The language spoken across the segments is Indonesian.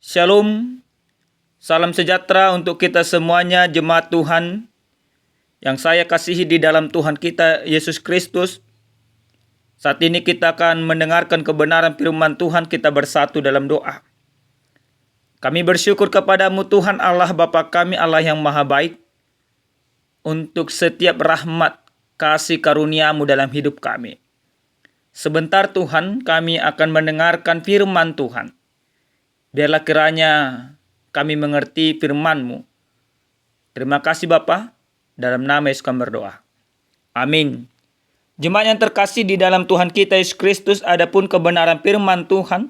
Shalom, salam sejahtera untuk kita semuanya jemaat Tuhan yang saya kasihi di dalam Tuhan kita Yesus Kristus. Saat ini kita akan mendengarkan kebenaran firman Tuhan, kita bersatu dalam doa. Kami bersyukur kepadamu Tuhan Allah Bapa kami, Allah yang maha baik, untuk setiap rahmat kasih karuniamu dalam hidup kami. Sebentar Tuhan, kami akan mendengarkan firman Tuhan. Biarlah kiranya kami mengerti firman-Mu. Terima kasih Bapa, dalam nama Yesus kami berdoa. Amin. Jemaat yang terkasih di dalam Tuhan kita Yesus Kristus, adapun kebenaran firman Tuhan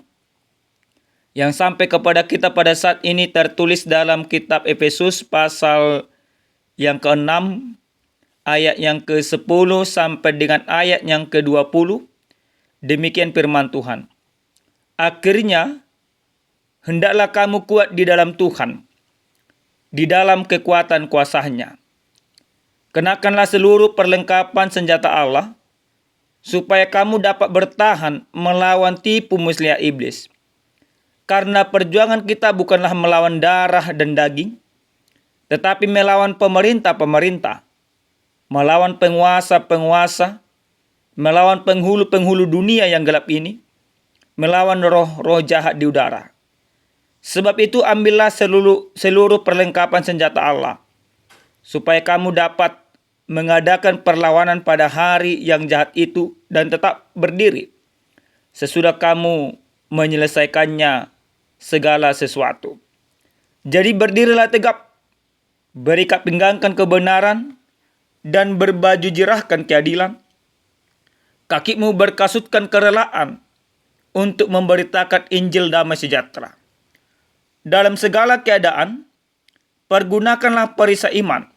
yang sampai kepada kita pada saat ini tertulis dalam kitab Efesus pasal yang ke-6, ayat yang ke-10 sampai dengan ayat yang ke-20. Demikian firman Tuhan. Akhirnya, hendaklah kamu kuat di dalam Tuhan, di dalam kekuatan kuasa-Nya. Kenakanlah seluruh perlengkapan senjata Allah, supaya kamu dapat bertahan melawan tipu muslihat iblis. Karena perjuangan kita bukanlah melawan darah dan daging, tetapi melawan pemerintah-pemerintah, melawan penguasa-penguasa, melawan penghulu-penghulu dunia yang gelap ini, melawan roh-roh jahat di udara. Sebab itu ambillah seluruh perlengkapan senjata Allah, supaya kamu dapat mengadakan perlawanan pada hari yang jahat itu dan tetap berdiri, sesudah kamu menyelesaikannya segala sesuatu. Jadi berdirilah tegap, berikat pinggangkan kebenaran, dan berbaju jirahkan keadilan. Kakimu berkasutkan kerelaan untuk memberitakan Injil damai sejahtera. Dalam segala keadaan, pergunakanlah perisai iman.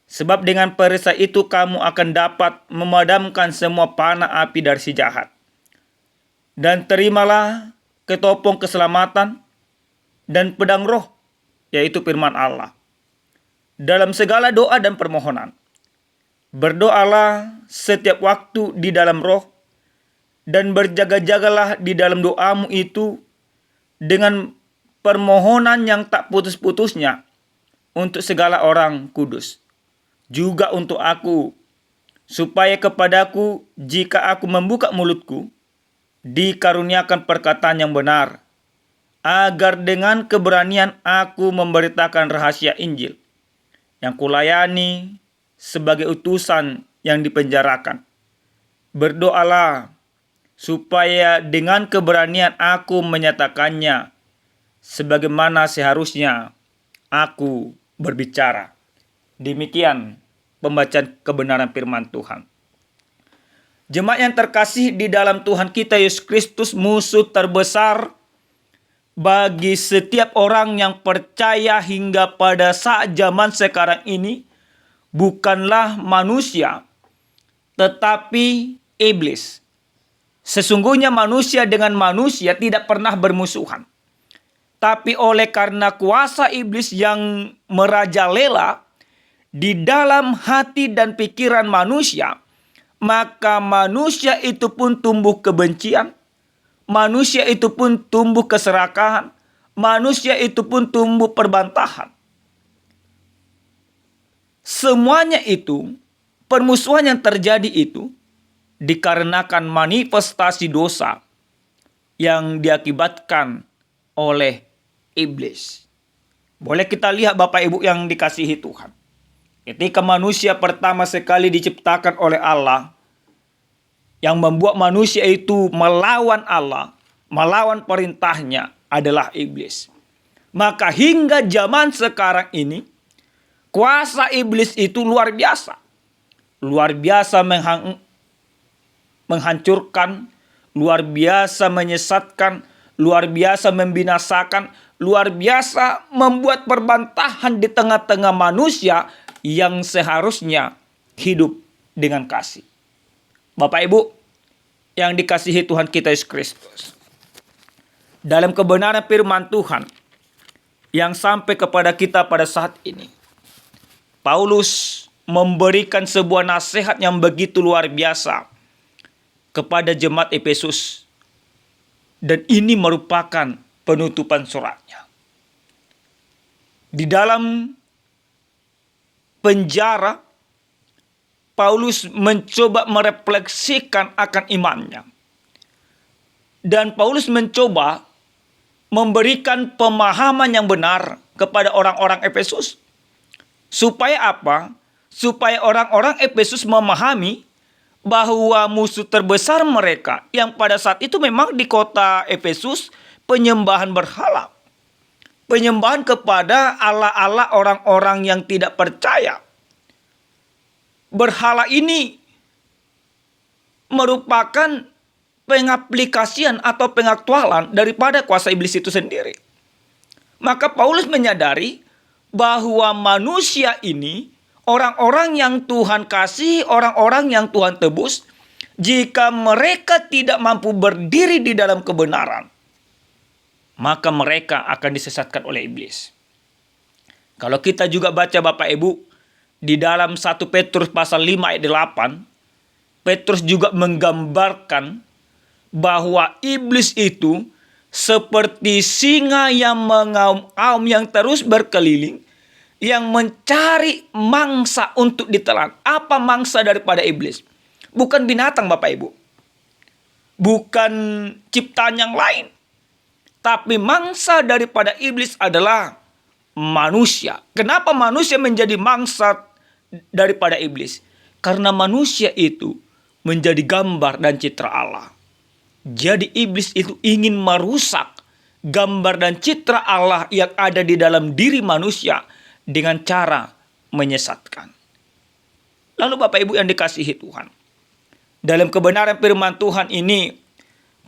Sebab dengan perisai itu kamu akan dapat memadamkan semua panah api dari si jahat. Dan terimalah ketopong keselamatan dan pedang roh, yaitu firman Allah. Dalam segala doa dan permohonan, berdoalah setiap waktu di dalam roh, dan berjaga-jagalah di dalam doamu itu dengan permohonan yang tak putus-putusnya untuk segala orang kudus, juga untuk aku, supaya kepadaku jika aku membuka mulutku, dikaruniakan perkataan yang benar, agar dengan keberanian aku memberitakan rahasia Injil, yang kulayani sebagai utusan yang dipenjarakan. Berdoalah supaya dengan keberanian aku menyatakannya, sebagaimana seharusnya aku berbicara. Demikian pembacaan kebenaran firman Tuhan. Jemaat yang terkasih di dalam Tuhan kita Yesus Kristus, musuh terbesar bagi setiap orang yang percaya hingga pada saat zaman sekarang ini bukanlah manusia, tetapi iblis. Sesungguhnya manusia dengan manusia tidak pernah bermusuhan. Tapi oleh karena kuasa iblis yang merajalela di dalam hati dan pikiran manusia, maka manusia itu pun tumbuh kebencian, manusia itu pun tumbuh keserakahan, manusia itu pun tumbuh perbantahan. Semuanya itu, permusuhan yang terjadi itu, dikarenakan manifestasi dosa yang diakibatkan oleh iblis. Boleh kita lihat Bapak Ibu yang dikasihi Tuhan. Ketika manusia pertama sekali diciptakan oleh Allah, yang membuat manusia itu melawan Allah, melawan perintahnya adalah iblis. Maka hingga zaman sekarang ini, kuasa iblis itu luar biasa. Luar biasa menghancurkan, luar biasa menyesatkan, luar biasa membinasakan, luar biasa membuat perbantahan di tengah-tengah manusia yang seharusnya hidup dengan kasih. Bapak Ibu yang dikasihi Tuhan kita Yesus Kristus, dalam kebenaran firman Tuhan yang sampai kepada kita pada saat ini, Paulus memberikan sebuah nasihat yang begitu luar biasa kepada jemaat Efesus. Dan ini merupakan penutupan suratnya. Di dalam penjara, Paulus mencoba merefleksikan akan imannya. Dan Paulus mencoba memberikan pemahaman yang benar kepada orang-orang Efesus. Supaya apa? Supaya orang-orang Efesus memahami bahwa musuh terbesar mereka yang pada saat itu memang di kota Efesus penyembahan berhala. Penyembahan kepada Allah-Allah orang-orang yang tidak percaya. Berhala ini merupakan pengaplikasian atau pengaktualan daripada kuasa iblis itu sendiri. Maka Paulus menyadari bahwa manusia ini, orang-orang yang Tuhan kasih, orang-orang yang Tuhan tebus, jika mereka tidak mampu berdiri di dalam kebenaran, maka mereka akan disesatkan oleh iblis. Kalau kita juga baca Bapak Ibu, di dalam 1 Petrus pasal 5 ayat 8, Petrus juga menggambarkan bahwa iblis itu seperti singa yang mengaum-aum, yang terus berkeliling, yang mencari mangsa untuk ditelan. Apa mangsa daripada iblis? Bukan binatang Bapak Ibu. Bukan ciptaan yang lain. Tapi mangsa daripada iblis adalah manusia. Kenapa manusia menjadi mangsa daripada iblis? Karena manusia itu menjadi gambar dan citra Allah. Jadi iblis itu ingin merusak gambar dan citra Allah yang ada di dalam diri manusia dengan cara menyesatkan. Lalu Bapak Ibu yang dikasihi Tuhan, dalam kebenaran firman Tuhan ini,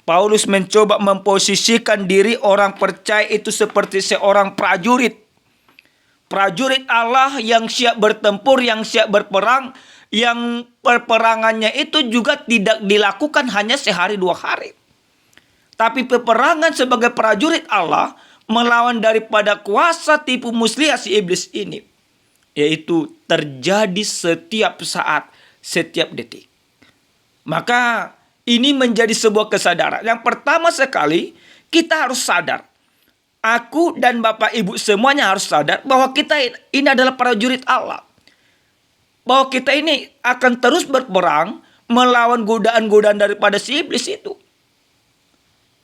Paulus mencoba memposisikan diri orang percaya itu seperti seorang prajurit. Prajurit Allah yang siap bertempur, yang siap berperang, yang peperangannya itu juga tidak dilakukan hanya sehari 2 hari. Tapi peperangan sebagai prajurit Allah melawan daripada kuasa tipu muslihat si iblis ini, yaitu terjadi setiap saat, setiap detik. Maka ini menjadi sebuah kesadaran. Yang pertama sekali, kita harus sadar. Aku dan Bapak Ibu semuanya harus sadar bahwa kita ini adalah prajurit Allah. Bahwa kita ini akan terus berperang melawan godaan-godaan daripada si iblis itu.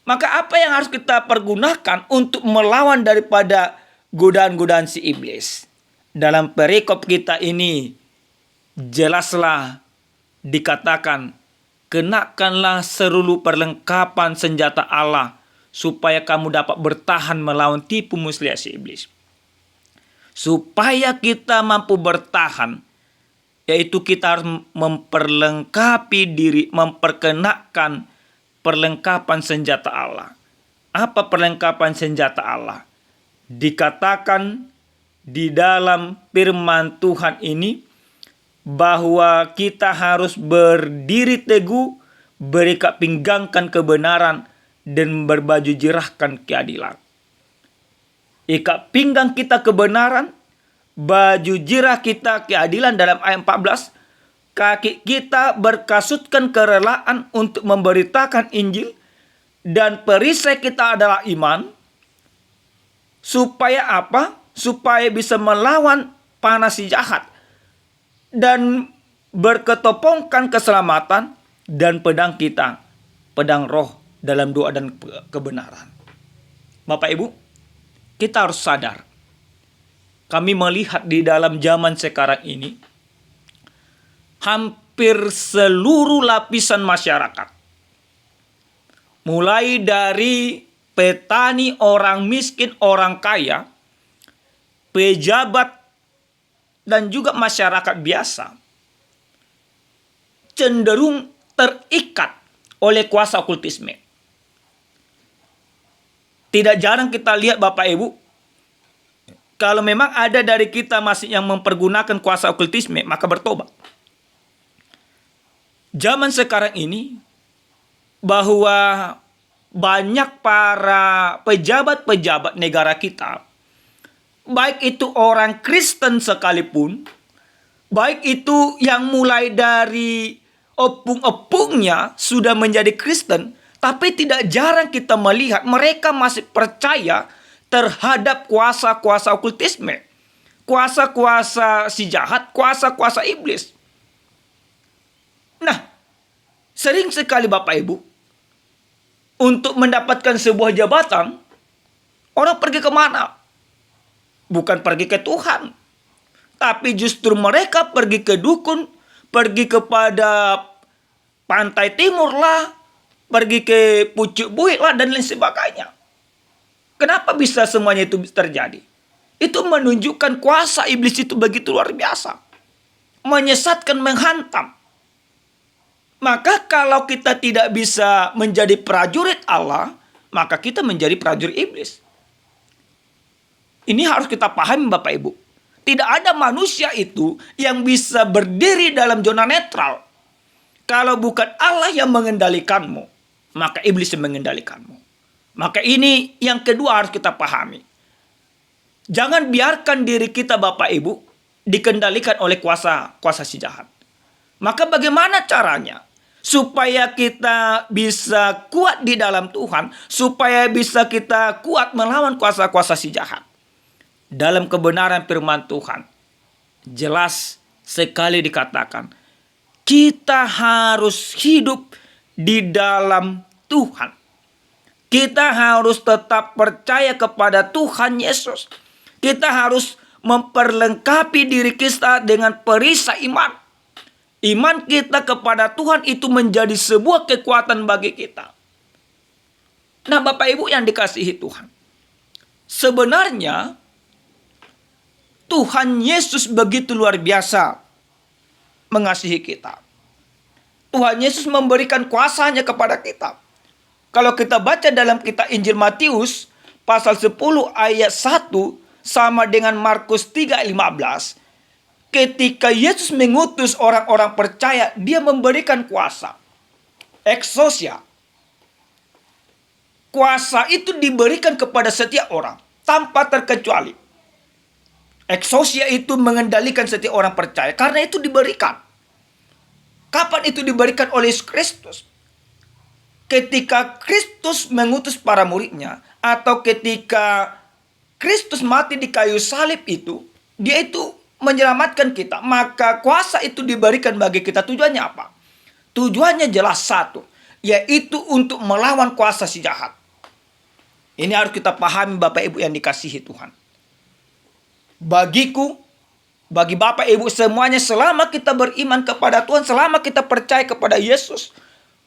Maka apa yang harus kita pergunakan untuk melawan daripada godaan-godaan si iblis? Dalam perikop kita ini jelaslah dikatakan, kenakanlah seluruh perlengkapan senjata Allah supaya kamu dapat bertahan melawan tipu muslihat si iblis. Supaya kita mampu bertahan, yaitu kita harus memperlengkapi diri, memperkenakan perlengkapan senjata Allah. Apa perlengkapan senjata Allah? Dikatakan di dalam firman Tuhan ini bahwa kita harus berdiri teguh, berikat pinggangkan kebenaran, dan berbaju jirahkan keadilan. Ikat pinggang kita kebenaran, baju jirah kita keadilan dalam ayat 14. Kaki kita berkasutkan kerelaan untuk memberitakan Injil. Dan perisai kita adalah iman. Supaya apa? Supaya bisa melawan panas si jahat. Dan berketopongkan keselamatan. Dan pedang kita, pedang roh dalam doa dan kebenaran. Bapak Ibu, kita harus sadar. Kami melihat di dalam zaman sekarang ini, hampir seluruh lapisan masyarakat, mulai dari petani, orang miskin, orang kaya, pejabat, dan juga masyarakat biasa, cenderung terikat oleh kuasa okultisme. Tidak jarang kita lihat Bapak Ibu, kalau memang ada dari kita masih yang mempergunakan kuasa okultisme, maka bertobat. Zaman sekarang ini, bahwa banyak para pejabat-pejabat negara kita, baik itu orang Kristen sekalipun, baik itu yang mulai dari opung-opungnya sudah menjadi Kristen, Tapi tidak jarang kita melihat mereka masih percaya terhadap kuasa-kuasa okultisme, kuasa-kuasa si jahat, kuasa-kuasa iblis. Nah, sering sekali Bapak Ibu, untuk mendapatkan sebuah jabatan, orang pergi kemana? Bukan pergi ke Tuhan, tapi justru mereka pergi ke dukun, pergi kepada pantai timur lah, pergi ke pucuk buih lah, dan lain sebagainya. Kenapa bisa semuanya itu terjadi? Itu menunjukkan kuasa iblis itu begitu luar biasa. Menyesatkan, menghantam. Maka kalau kita tidak bisa menjadi prajurit Allah, maka kita menjadi prajurit iblis. Ini harus kita pahami Bapak Ibu. Tidak ada manusia itu yang bisa berdiri dalam zona netral. Kalau bukan Allah yang mengendalikanmu, maka iblis yang mengendalikanmu. Maka ini yang kedua harus kita pahami. Jangan biarkan diri kita Bapak Ibu dikendalikan oleh kuasa si jahat. Maka bagaimana caranya? Supaya kita bisa kuat di dalam Tuhan. Supaya bisa kita kuat melawan kuasa-kuasa si jahat. Dalam kebenaran firman Tuhan, jelas sekali dikatakan, kita harus hidup di dalam Tuhan. Kita harus tetap percaya kepada Tuhan Yesus. Kita harus memperlengkapi diri kita dengan perisai iman. Iman kita kepada Tuhan itu menjadi sebuah kekuatan bagi kita. Nah, Bapak Ibu yang dikasihi Tuhan, sebenarnya Tuhan Yesus begitu luar biasa mengasihi kita. Tuhan Yesus memberikan kuasanya kepada kita. Kalau kita baca dalam kitab Injil Matius pasal 10 ayat 1 sama dengan Markus 3:15. Ketika Yesus mengutus orang-orang percaya, dia memberikan kuasa. Exousia. Kuasa itu diberikan kepada setiap orang tanpa terkecuali. Exousia itu mengendalikan setiap orang percaya karena itu diberikan. Kapan itu diberikan oleh Yesus Kristus? Ketika Kristus mengutus para muridnya, atau ketika Kristus mati di kayu salib itu, dia itu menyelamatkan kita. Maka kuasa itu diberikan bagi kita. Tujuannya apa? Tujuannya jelas satu, yaitu untuk melawan kuasa si jahat. Ini harus kita pahami Bapak Ibu yang dikasihi Tuhan. Bagiku, bagi Bapak Ibu semuanya, selama kita beriman kepada Tuhan, selama kita percaya kepada Yesus,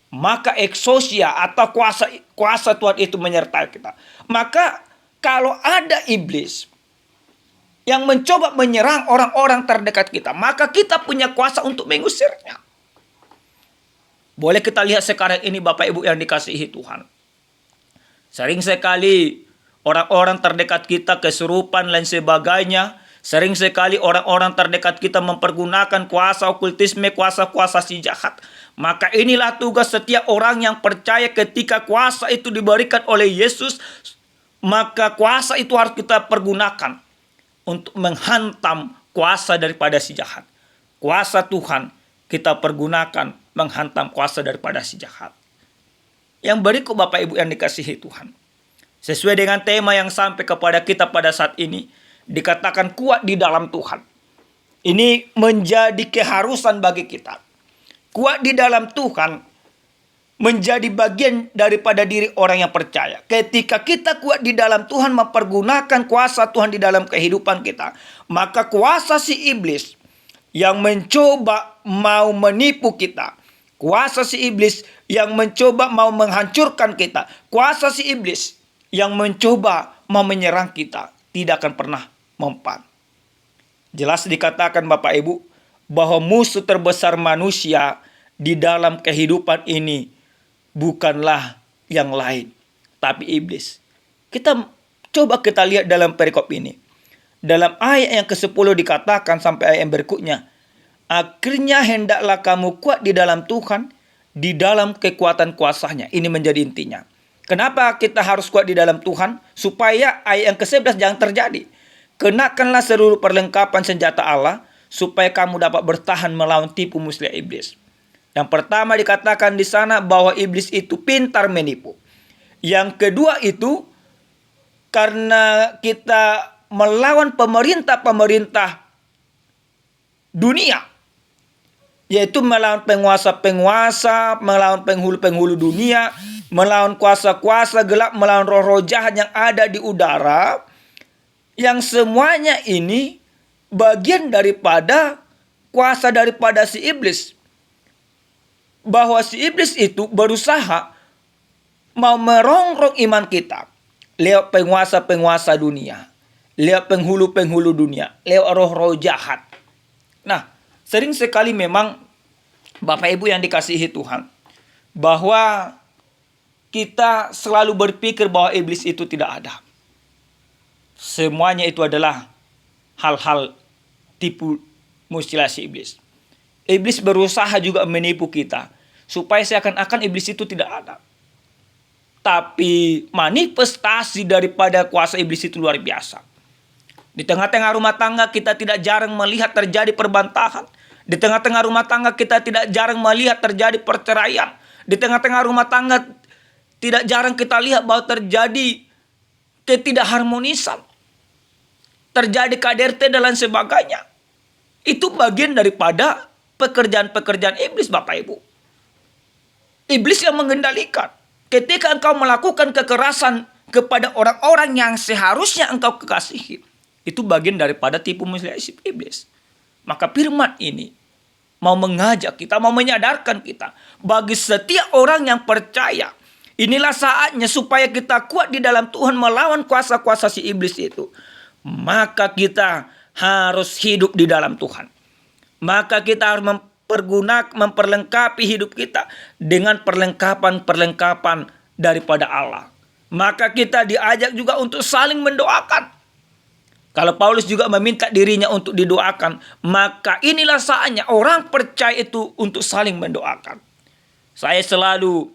maka exousia atau kuasa Tuhan itu menyertai kita. Maka kalau ada iblis yang mencoba menyerang orang-orang terdekat kita, maka kita punya kuasa untuk mengusirnya. Boleh kita lihat sekarang ini Bapak Ibu yang dikasihi Tuhan. Sering sekali orang-orang terdekat kita kesurupan dan sebagainya. Sering sekali orang-orang terdekat kita mempergunakan kuasa okultisme, kuasa-kuasa si jahat. Maka inilah tugas setiap orang yang percaya ketika kuasa itu diberikan oleh Yesus. Maka kuasa itu harus kita pergunakan untuk menghantam kuasa daripada si jahat. Kuasa Tuhan kita pergunakan menghantam kuasa daripada si jahat. Yang berikut Bapak Ibu yang dikasihi Tuhan. Sesuai dengan tema yang sampai kepada kita pada saat ini, dikatakan kuat di dalam Tuhan. Ini menjadi keharusan bagi kita. Kuat di dalam Tuhan menjadi bagian daripada diri orang yang percaya. Ketika kita kuat di dalam Tuhan, mempergunakan kuasa Tuhan di dalam kehidupan kita, maka kuasa si iblis yang mencoba mau menipu kita, kuasa si iblis yang mencoba mau menghancurkan kita, kuasa si iblis yang mencoba mau menyerang kita, tidak akan pernah mempan. Jelas dikatakan Bapak Ibu bahwa musuh terbesar manusia di dalam kehidupan ini bukanlah yang lain, tapi iblis. Kita lihat dalam perikop ini. Dalam ayat yang ke-10 dikatakan sampai ayat yang berikutnya, akhirnya hendaklah kamu kuat di dalam Tuhan, di dalam kekuatan kuasanya. Ini menjadi intinya. Kenapa kita harus kuat di dalam Tuhan? Supaya ayat yang ke-11 jangan terjadi. Kenakanlah seluruh perlengkapan senjata Allah, supaya kamu dapat bertahan melawan tipu muslihat iblis. Yang pertama dikatakan di sana bahwa iblis itu pintar menipu. Yang kedua itu karena kita melawan pemerintah-pemerintah dunia, yaitu melawan penguasa-penguasa, melawan penghulu-penghulu dunia, melawan kuasa-kuasa gelap, melawan roh-roh jahat yang ada di udara, yang semuanya ini bagian daripada kuasa daripada si iblis. Bahwa si iblis itu berusaha mau merongrong iman kita lewat penguasa-penguasa dunia, lewat penghulu-penghulu dunia, lewat roh-roh jahat. Nah, sering sekali memang Bapak Ibu yang dikasihi Tuhan, bahwa kita selalu berpikir bahwa iblis itu tidak ada. Semuanya itu adalah hal-hal tipu mustilasi iblis. Iblis berusaha juga menipu kita supaya seakan-akan iblis itu tidak ada. Tapi manifestasi daripada kuasa iblis itu luar biasa. Di tengah-tengah rumah tangga kita tidak jarang melihat terjadi perbantahan. Di tengah-tengah rumah tangga kita tidak jarang melihat terjadi perceraian. Di tengah-tengah rumah tangga tidak jarang kita lihat bahwa terjadi ketidakharmonisan. Terjadi KDRT dan lain sebagainya. Itu bagian daripada pekerjaan-pekerjaan iblis, Bapak Ibu. Iblis yang mengendalikan. Ketika engkau melakukan kekerasan kepada orang-orang yang seharusnya engkau kekasihi, itu bagian daripada tipu muslihat iblis. Maka firman ini mau mengajak kita, mau menyadarkan kita, bagi setiap orang yang percaya, inilah saatnya supaya kita kuat di dalam Tuhan melawan kuasa-kuasa si iblis itu. Maka kita harus hidup di dalam Tuhan. Maka kita harus memperlengkapi hidup kita dengan perlengkapan-perlengkapan daripada Allah. Maka kita diajak juga untuk saling mendoakan. Kalau Paulus juga meminta dirinya untuk didoakan, maka inilah saatnya orang percaya itu untuk saling mendoakan. Saya selalu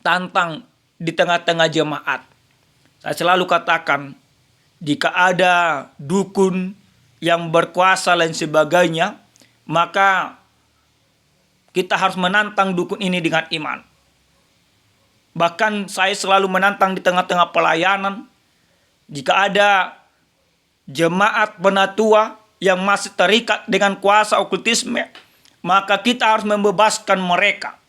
tantang di tengah-tengah jemaat. Saya selalu katakan, jika ada dukun yang berkuasa dan sebagainya, maka kita harus menantang dukun ini dengan iman. Bahkan saya selalu menantang di tengah-tengah pelayanan, jika ada jemaat penatua yang masih terikat dengan kuasa okultisme, maka kita harus membebaskan mereka.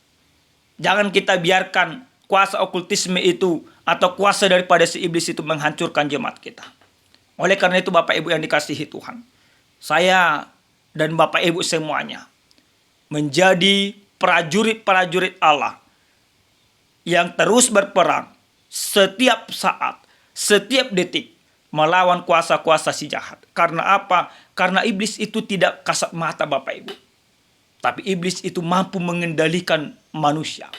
Jangan kita biarkan kuasa okultisme itu atau kuasa daripada si iblis itu menghancurkan jemaat kita. Oleh karena itu Bapak Ibu yang dikasihi Tuhan, saya dan Bapak Ibu semuanya menjadi prajurit-prajurit Allah yang terus berperang setiap saat, setiap detik melawan kuasa-kuasa si jahat. Karena apa? Karena iblis itu tidak kasat mata Bapak Ibu. Tapi iblis itu mampu mengendalikan manusia.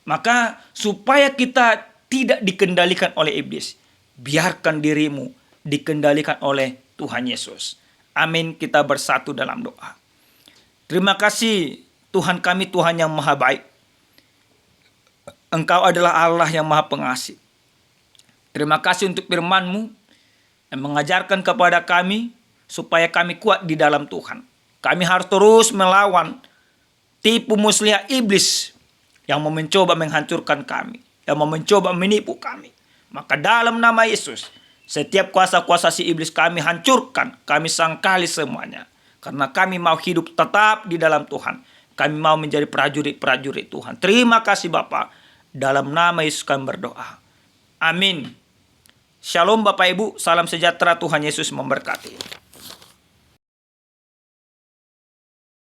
Maka supaya kita tidak dikendalikan oleh iblis, biarkan dirimu dikendalikan oleh Tuhan Yesus. Amin. Kita bersatu dalam doa. Terima kasih Tuhan kami, Tuhan yang maha baik. Engkau adalah Allah yang maha pengasih. Terima kasih untuk firman-Mu yang mengajarkan kepada kami supaya kami kuat di dalam Tuhan. Kami harus terus melawan tipu muslihat iblis yang mau mencoba menghancurkan kami, yang mau mencoba menipu kami. Maka dalam nama Yesus, setiap kuasa-kuasa si iblis kami hancurkan, kami sangkali semuanya. Karena kami mau hidup tetap di dalam Tuhan. Kami mau menjadi prajurit-prajurit Tuhan. Terima kasih Bapa. Dalam nama Yesus kami berdoa. Amin. Shalom Bapak Ibu, salam sejahtera, Tuhan Yesus memberkati.